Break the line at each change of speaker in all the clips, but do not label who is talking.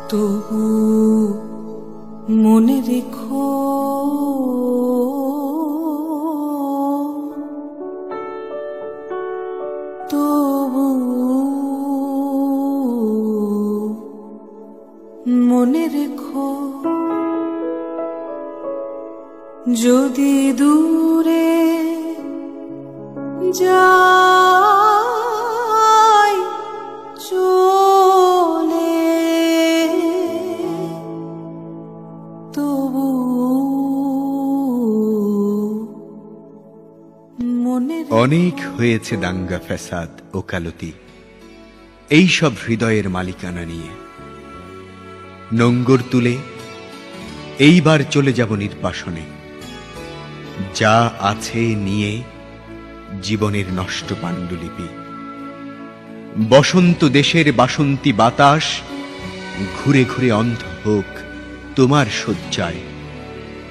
তবু মনে রেখো তবু মনে রেখো যদি দূরে যাই চলে তবু মনে
অনেক হয়েছে দাঙ্গা ফ্যাসাদ ওকালতি এইসব হৃদয়ের মালিকানা নিয়ে নোঙ্গর তুলে এইবার চলে যাব নির্বাসনে যা আছে নিয়ে জীবনের নষ্ট পাণ্ডুলিপি বসন্ত দেশের বাসন্তী বাতাস ঘুরে ঘুরে অন্ধ হোক তোমার শয্যায়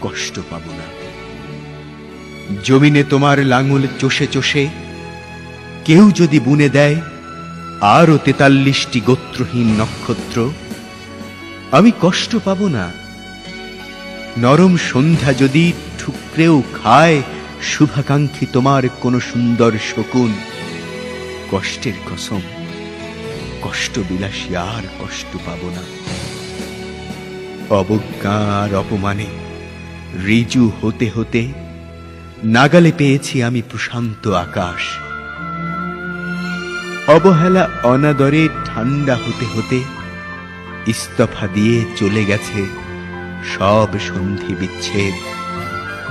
কষ্ট পাব না জমিনে তোমার লাঙল চষে চষে কেউ যদি বুনে দেয় আরো ৪৩টি গোত্রহীন নক্ষত্র আমি কষ্ট পাব না নরম সন্ধ্যা যদি ঠুকরেও খায় শুভাকাঙ্ক্ষী তোমার কোন সুন্দর শকুন কষ্টের কসম কষ্ট বিলাসী আর কষ্ট পাব না অবজ্ঞার অপমানে ঋজু হতে হতে নাগালে পেয়েছি আমি প্রশান্ত আকাশ অবহেলা অনাদরে ঠান্ডা হতে হতে ইস্তফা দিয়ে চলে গেছে সব সন্ধি বিচ্ছেদ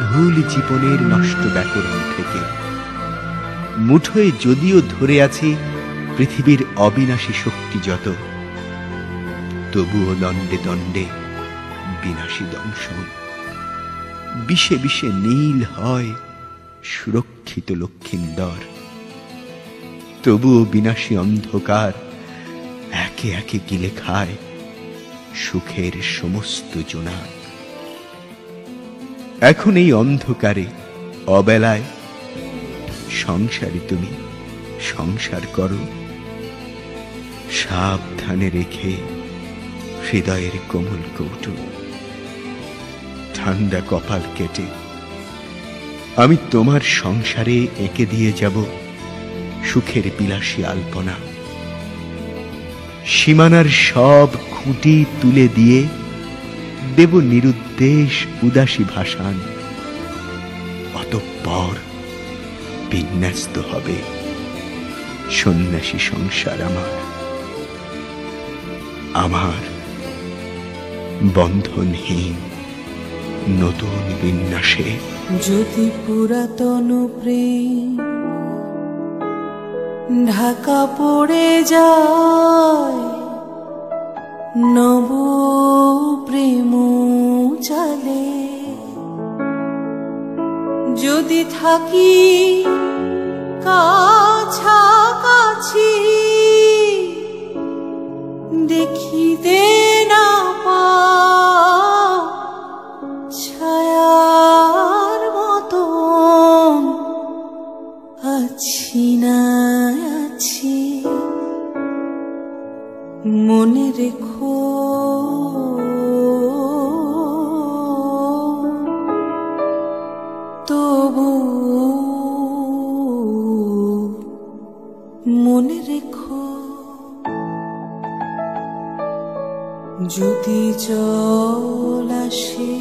ভুল জীবনের নষ্ট ব্যাকরণ থেকে মুঠোয় যদিও ধরে আছি পৃথিবীর অবিনাশী শক্তি যত তবুও দণ্ডে দণ্ডে বিনাশী দংশন বিষে বিষে নীল হয় সুরক্ষিত লক্ষিন্দর তবুও বিনাশী অন্ধকার একে একে গিলে খায় সুখের সমস্ত জোনাক এখন এই অন্ধকারে অবেলায় সংসারে তুমি সংসার করো সাবধানে রেখে হৃদয়ের কোমল কৌটো ঠান্ডা কপাল কেটে আমি তোমার সংসারে এঁকে দিয়ে যাব সুখের বিলাসী আলপনা সীমানার সব খুঁটি তুলে দিয়ে দেব নিরুদ্দেশ উদাসী ভাষান অতঃপর বিন্যস্ত হবে সন্ন্যাসী সংসার আমার বন্ধনহীন নতুন বিন্যাসে
যদি পুরাতন প্রেম ঢাকা পড়ে যায় নব প্রেম চালে যদি থাকি কাছাকাছি দেখিতে না পাও ছায়ার মতন আছি না আছি মনে রেখো তবু মনে রেখো যদি জল আসে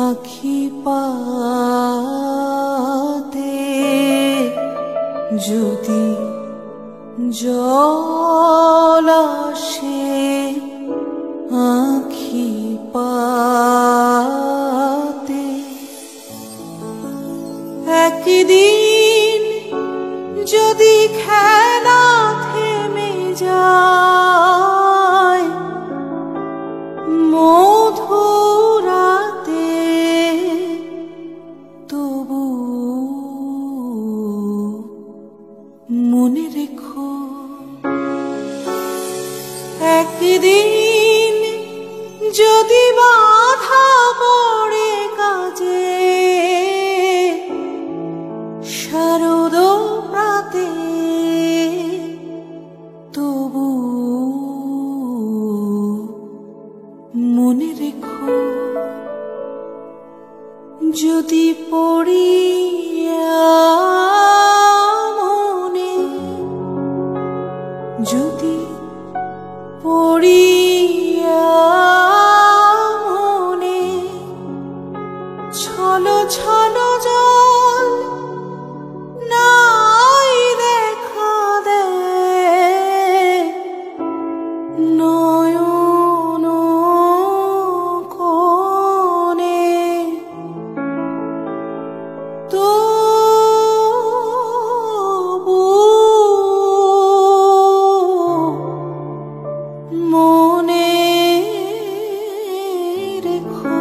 আখি পাতে যদি জল আসে আখি পাতে একদিন যদি খেলা থেমে যায় মধুরাতে তবু মনে রেখো একদিন যদি বাধা পড়ে কাজে শারদ প্রাতে তবু যদি পড়িয়া মনে, যদি পড়িয়া মনে ছলো ছলো জল নাই দেখা দেয় নয়ন কোণে, তবু মনে রেখো,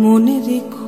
মনে রেখো